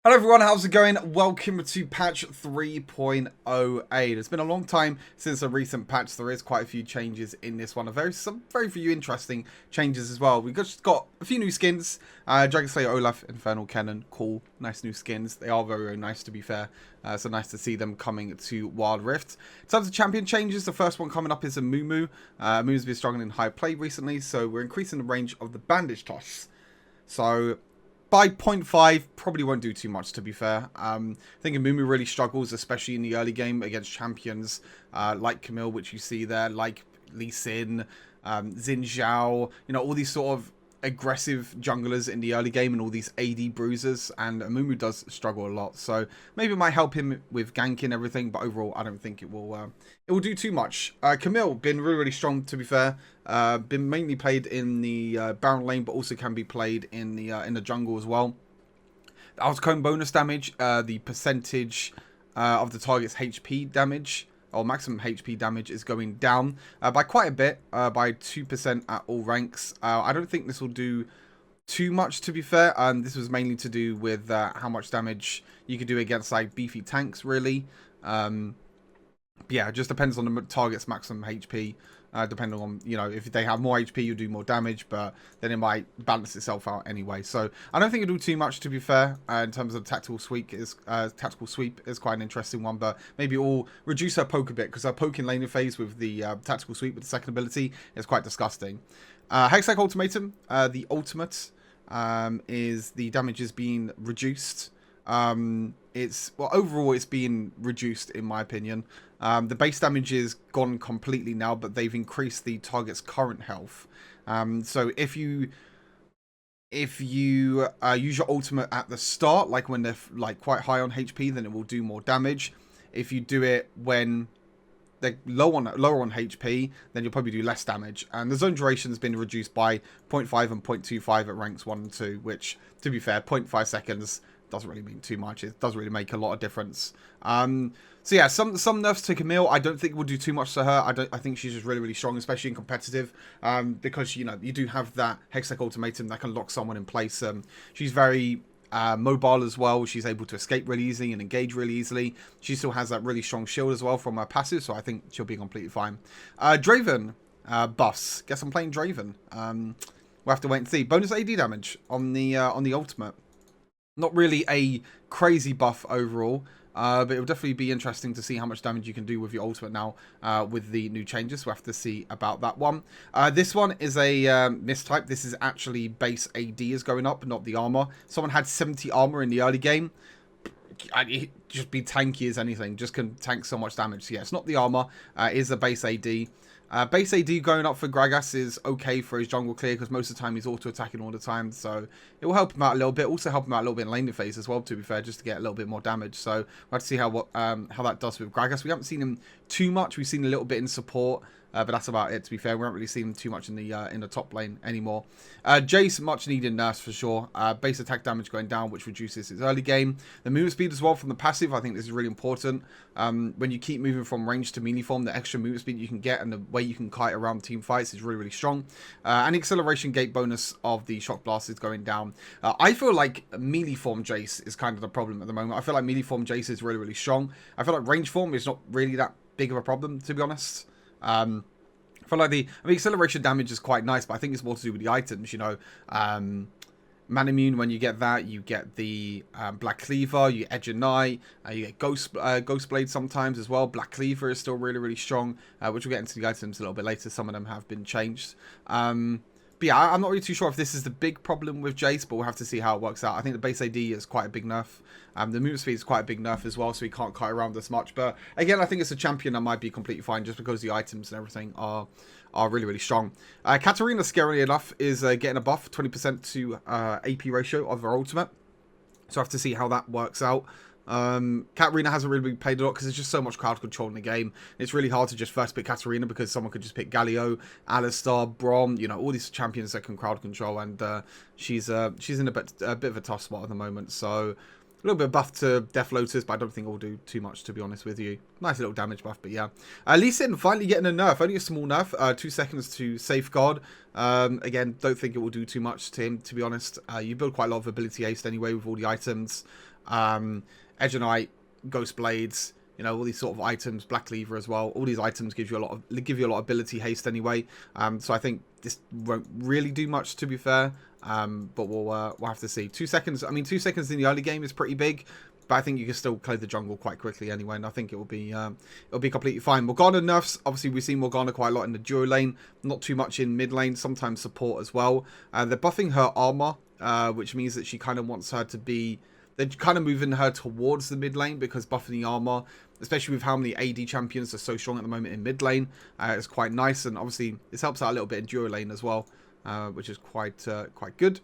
Hello everyone, how's it going? Welcome to patch 3.08. It's been a long time since a recent patch. There is quite a few changes in this one. Some very few interesting changes as well. We've just got a few new skins. Dragon Slayer Olaf, Infernal Cannon, cool, nice new skins. They are very nice, to be fair. So nice to see them coming to Wild Rift. In terms of champion changes, the first one coming up is Amumu. Amumu's been struggling in high play recently, so we're increasing the range of the bandage toss. So by 0.5, probably won't do too much, to be fair. I think Amumu really struggles, especially in the early game against champions like Camille, which you see there, like Lee Sin, Xin Zhao, you know, all these sort of aggressive junglers in the early game and all these AD bruisers, and Amumu does struggle a lot, so maybe it might help him with ganking and everything, but overall I don't think it will do too much. Camille, been really strong, to be fair. Been mainly played in the Baron lane, but also can be played in the jungle as well. The outcome bonus damage, the percentage of the target's HP damage, or maximum HP damage, is going down by quite a bit, by 2% at all ranks. I don't think this will do too much, to be fair. This was mainly to do with how much damage you could do against like beefy tanks, really. Yeah, it just depends on the target's maximum HP. Depending on, you know, if they have more HP, you do more damage, but then it might balance itself out anyway. So I don't think it'll do too much, to be fair. In terms of tactical sweep is quite an interesting one, but maybe it will reduce her poke a bit, because her poke in laning phase with the tactical sweep with the second ability is quite disgusting. Hextech Ultimatum, the ultimate is the damage is being reduced. Overall it's being reduced, in my opinion. The base damage is gone completely now, but they've increased the target's current health. So if you use your ultimate at the start, like when they're like quite high on HP, then it will do more damage. If you do it when they're lower on HP, then you'll probably do less damage. And the zone duration has been reduced by 0.5 and 0.25 at ranks 1 and 2, which, to be fair, 0.5 seconds doesn't really mean too much. It doesn't really make a lot of difference. So yeah, some nerfs to Camille, I don't think will do too much to her. I think she's just really strong, especially in competitive, because, you know, you do have that Hextech Ultimatum that can lock someone in place. She's very mobile as well. She's able to escape really easily and engage really easily. She still has that really strong shield as well from her passive, so I think she'll be completely fine. Draven buffs. Guess I'm playing Draven. We'll have to wait and see. Bonus AD damage on the ultimate. Not really a crazy buff overall, but it'll definitely be interesting to see how much damage you can do with your ultimate now with the new changes. We'll have to see about that one. This one is a mistype. This is actually base AD is going up, not the armor. Someone had 70 armor in the early game. It just be tanky as anything. Just can tank so much damage. So yeah, it's not the armor. It is a base AD. Base AD going up for Gragas is okay for his jungle clear, because most of the time he's auto-attacking all the time, so it will help him out a little bit. Also help him out a little bit in laning phase as well, to be fair, just to get a little bit more damage. So we'll have to see how that does with Gragas. We haven't seen him too much. We've seen a little bit in support, but that's about it, to be fair. We haven't really seen him too much in the top lane anymore. Jayce, much needed nerfs for sure. Base attack damage going down, which reduces his early game. The movement speed as well from the passive, I think this is really important. When you keep moving from range to melee form, the extra movement speed you can get and the way you can kite around team fights is really strong. And the acceleration gate bonus of the shock blast is going down. I feel like melee form Jayce is kind of the problem at the moment. I feel like melee form Jayce is really strong. I feel like range form is not really that big of a problem, to be honest. I feel like the acceleration damage is quite nice, but I think it's more to do with the items, you know. Man Immune, when you get that, you get the Black Cleaver, you get Edge of Night, you get Ghostblade sometimes as well. Black Cleaver is still really strong, which we'll get into the items a little bit later. Some of them have been changed. But yeah, I'm not really too sure if this is the big problem with Jayce, but we'll have to see how it works out. I think the base AD is quite a big nerf. The movement speed is quite a big nerf as well, so he can't kite around as much. But again, I think it's a champion that might be completely fine, just because the items and everything are really strong. Katarina, scarily enough, is getting a buff, 20% to AP ratio of her ultimate. So I have to see how that works out. Katarina hasn't really been played a lot because there's just so much crowd control in the game. It's really hard to just first pick Katarina, because someone could just pick Galio, Alistar, Braum, you know, all these champions that can crowd control, and she's in a bit of a tough spot at the moment. So a little bit of buff to Death Lotus, but I don't think it will do too much, to be honest with you. Nice little damage buff, but yeah. Lee Sin finally getting a nerf. Only a small nerf. 2 seconds to Safeguard. Again, don't think it will do too much to him, to be honest. You build quite a lot of ability haste anyway with all the items. Edge and Knight, Ghostblades, you know, all these sort of items, Black Lever as well. All these items give you a lot of ability haste anyway. So I think this won't really do much, to be fair. But we'll have to see. 2 seconds. I mean, 2 seconds in the early game is pretty big, but I think you can still clear the jungle quite quickly anyway, and I think it'll be completely fine. Morgana nerfs. Obviously, we see Morgana quite a lot in the duo lane, not too much in mid lane. Sometimes support as well. They're buffing her armor, which means that she kind of wants her to be. They're kind of moving her towards the mid lane because buffing the armor, especially with how many AD champions are so strong at the moment in mid lane, is quite nice. And obviously, this helps out a little bit in duo lane as well, which is quite good.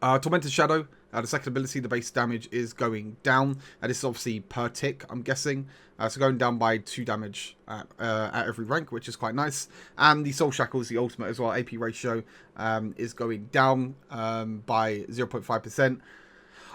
Tormented Shadow, the second ability, the base damage is going down. This is obviously per tick, I'm guessing. So going down by 2 damage at every rank, which is quite nice. And the Soul Shackles, the ultimate as well, AP ratio is going down by 0.5%.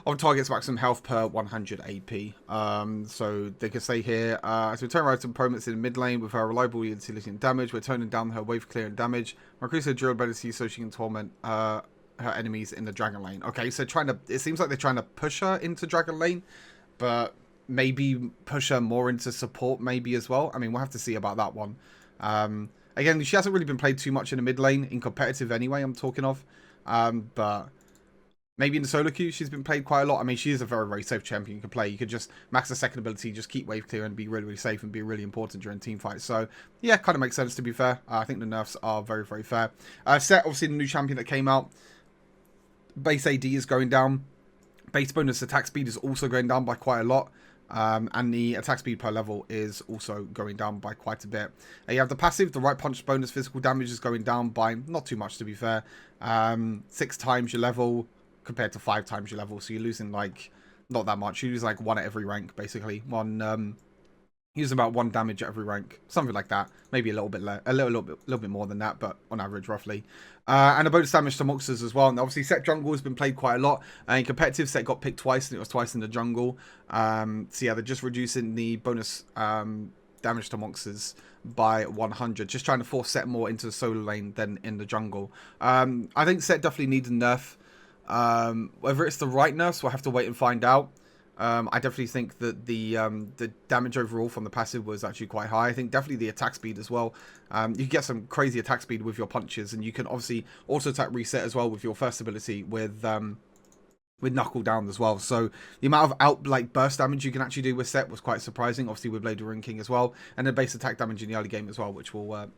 On target's maximum health per 100 AP. So they can say here, as we turn right to opponents in mid lane with her reliable utility and damage, we're turning down her wave clear and damage. Increase her durability so she can torment her enemies in the dragon lane. Okay, so it seems like they're trying to push her into dragon lane, but maybe push her more into support maybe as well. I mean, we'll have to see about that one. Again, she hasn't really been played too much in the mid lane, in competitive anyway, I'm talking of. But maybe in the solo queue, she's been played quite a lot. I mean, she is a very, very safe champion you can play. You could just max the second ability, just keep wave clear and be really, really safe and be really important during team fights. So, yeah, kind of makes sense to be fair. I think the nerfs are very, very fair. Sett, obviously the new champion that came out. Base AD is going down. Base bonus attack speed is also going down by quite a lot. And the attack speed per level is also going down by quite a bit. You have the passive, the right punch bonus physical damage is going down by not too much to be fair. 6 times your level compared to 5 times your level, so you're losing like not that much. You lose like 1 at every rank basically. Use about 1 damage at every rank, something like that. Maybe a little bit little bit more than that, but on average roughly. And a bonus damage to monsters as well. And obviously Sett jungle has been played quite a lot. In competitive, Sett got picked twice, and it was twice in the jungle. So yeah, they're just reducing the bonus damage to monsters by 100, just trying to force Sett more into the solo lane than in the jungle. I think Sett definitely needs a nerf. Whether it's the right nerfs, we'll have to wait and find out. I definitely think that the damage overall from the passive was actually quite high. I think definitely the attack speed as well. You can get some crazy attack speed with your punches, and you can obviously auto attack reset as well with your first ability with knuckle down as well. So the amount of burst damage you can actually do with Sett was quite surprising. Obviously with Blade of Ruin King as well, and then base attack damage in the early game as well, which will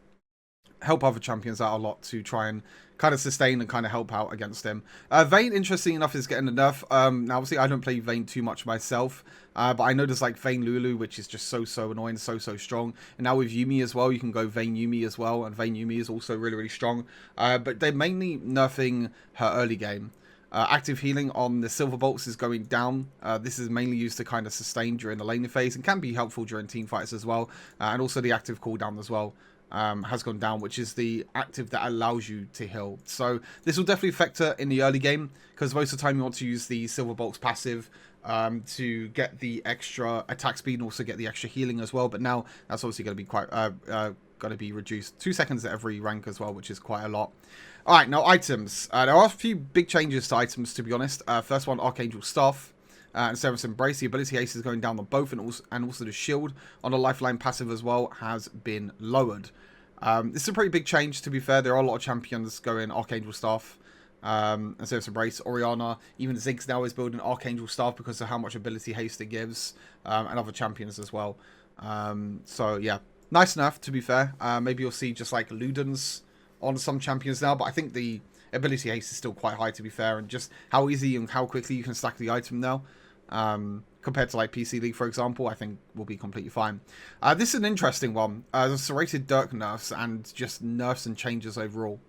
help other champions out a lot to try and kind of sustain and kind of help out against him. Vayne, interesting enough, is getting a nerf. Now, obviously, I don't play Vayne too much myself, but I know there's like Vayne Lulu, which is just so annoying, so strong. And now with Yuumuu as well, you can go Vayne Yuumuu as well, and Vayne Yuumuu is also really strong. But they're mainly nerfing her early game. Active healing on the silver bolts is going down. This is mainly used to kind of sustain during the laning phase and can be helpful during team fights as well. And also the active cooldown as well. Has gone down, which is the active that allows you to heal. So this will definitely affect her in the early game, because most of the time you want to use the Silver Bolt's passive to get the extra attack speed and also get the extra healing as well. But now that's obviously going to be quite going to be reduced 2 seconds at every rank as well, which is quite a lot. All right, now items. There are a few big changes to items, to be honest. First one, Archangel Staff. And Seraph Embrace, the ability haste is going down on both, and also the shield on the lifeline passive as well has been lowered. This is a pretty big change, to be fair. There are a lot of champions going Archangel Staff and Seraph Embrace. Orianna, even Ziggs now is building Archangel Staff because of how much ability haste it gives, and other champions as well. So yeah, nice enough, to be fair. Maybe you'll see just like Ludens on some champions now, but I think the ability haste is still quite high, to be fair, and just how easy and how quickly you can stack the item now. Compared to like PC League, for example, I think will be completely fine. This is an interesting one. The Serrated Dirk nerfs and just nerfs and changes overall.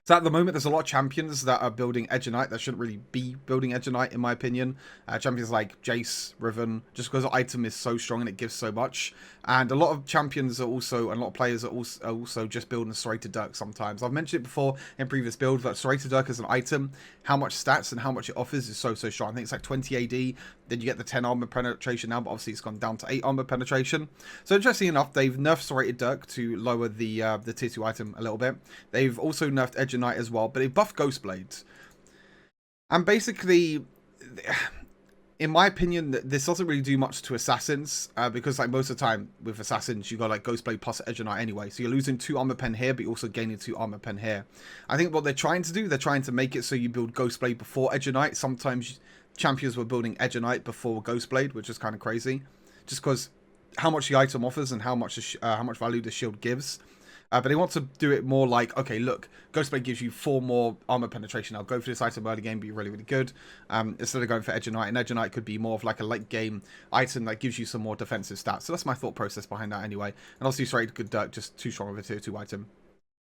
So at the moment, there's a lot of champions that are building Edge and Knight that shouldn't really be building Edge and Knight, in my opinion. Champions like Jayce, Draven, just because the item is so strong and it gives so much. And a lot of champions are also, and a lot of players are also just building Serrated Dirk sometimes. I've mentioned it before in previous builds, that Serrated Dirk as an item, how much stats and how much it offers is so strong. I think it's like 20 AD, then you get the 10 armor penetration now, but obviously it's gone down to 8 armor penetration. So interesting enough, they've nerfed Serrated Dirk to lower the tier 2 item a little bit. They've also nerfed Edge and Knight as well, but they buffed Ghostblade. And basically, in my opinion, this doesn't really do much to assassins, because like most of the time with assassins, you got like Ghostblade plus Edge Knight anyway, so you're losing 2 armor pen here, but you're also gaining 2 armor pen here. I think what they're trying to do, they're trying to make it so you build Ghostblade before Edge Knight. Sometimes champions were building Edge Knight before Ghostblade, which is kind of crazy, just because how much the item offers and how much value the shield gives. But they want to do it more like, okay, look, Ghostblade gives you 4 more armor penetration. I'll go for this item early game, be really, really good. Instead of going for Edge Knight. And Edge Knight could be more of like a late game item that gives you some more defensive stats. So that's my thought process behind that anyway. And also Serrated Dirk, just too strong of a tier 2 item.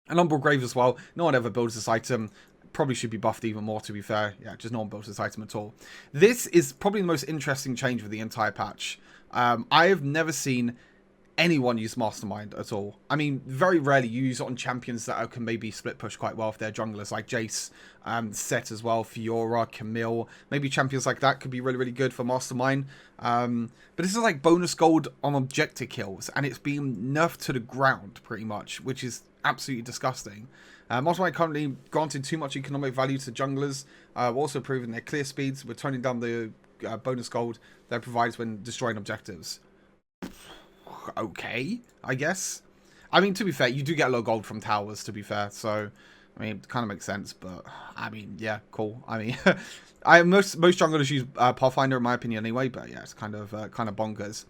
And Umbral Glaive as well. No one ever builds this item. Probably should be buffed even more, to be fair. Yeah, just no one builds this item at all. This is probably the most interesting change of the entire patch. I have never seen anyone use Mastermind at all. I mean, very rarely you use it on champions that can maybe split push quite well if they're junglers, like Jayce, Sett as well, Fiora, Camille. Maybe champions like that could be really, really good for Mastermind. But this is like bonus gold on objective kills, and it's being nerfed to the ground pretty much, which is absolutely disgusting. Mastermind currently granted too much economic value to junglers, also improving their clear speeds. We're turning down the bonus gold that provides when destroying objectives. Okay, I guess. I mean, to be fair, you do get low gold from towers, to be fair, so I mean, it kind of makes sense, but I mean, yeah, cool. I mean, most junglers use Pathfinder in my opinion anyway, but yeah, it's kind of bonkers.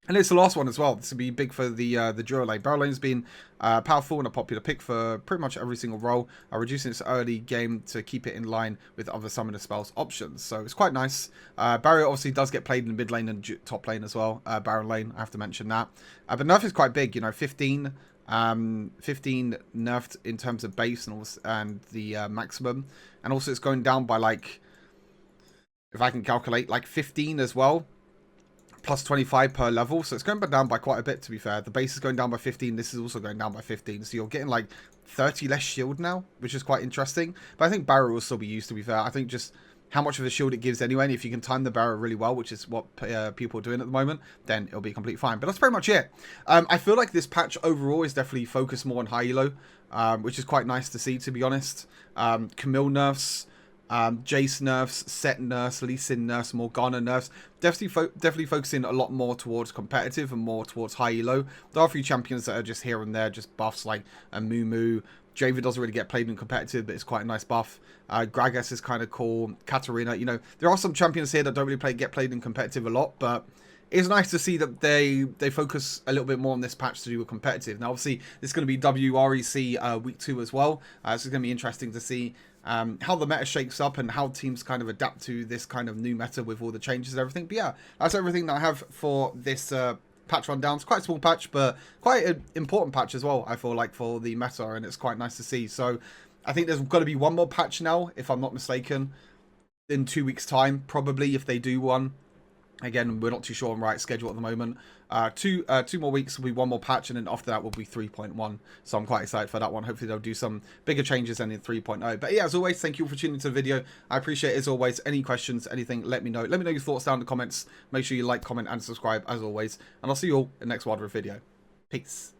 And it's the last one as well. This will be big for the duo lane. Barrel lane's been powerful and a popular pick for pretty much every single role, reducing its early game to keep it in line with other summoner spells options. So it's quite nice. Barrier obviously does get played in mid lane and top lane as well. Barrel lane, I have to mention that. But Nerf is quite big, you know, 15 nerfed in terms of base and the maximum. And also it's going down by like, if I can calculate, like 15 as well. Plus 25 per level, so it's going down by quite a bit, to be fair. The base is going down by 15, this is also going down by 15, so you're getting like 30 less shield now, which is quite interesting. But I think barrier will still be used, to be fair. I think just how much of a shield it gives anyway, and if you can time the barrier really well, which is what people are doing at the moment, then it'll be completely fine. But that's pretty much it. I feel like this patch overall is definitely focused more on high elo, which is quite nice to see, to be honest. Camille nerfs, Jayce nerfs, Sett nerfs, Lee Sin nerfs, Morgana nerfs. Definitely focusing a lot more towards competitive and more towards high elo. There are a few champions that are just here and there, just buffs like Amumu. Draven doesn't really get played in competitive, but it's quite a nice buff. Gragas is kind of cool. Katarina, you know, there are some champions here that don't really get played in competitive a lot, but it's nice to see that they focus a little bit more on this patch to do with competitive. Now, obviously, this is going to be WREC week 2 as well. So it's going to be interesting to see how the meta shakes up and how teams kind of adapt to this kind of new meta with all the changes and everything. But yeah, that's everything that I have for this patch rundown. It's quite a small patch, but quite an important patch as well, I feel like, for the meta, and it's quite nice to see. So I think there's got to be one more patch now, if I'm not mistaken, in 2 weeks' time, probably, if they do one. Again, we're not too sure on right schedule at the moment. Two more weeks will be one more patch, and then after that will be 3.1. So I'm quite excited for that one. Hopefully they'll do some bigger changes than in 3.0. But yeah, as always, thank you all for tuning into the video. I appreciate it as always. Any questions, anything, let me know. Let me know your thoughts down in the comments. Make sure you like, comment, and subscribe as always. And I'll see you all in the next Wild Rift video. Peace.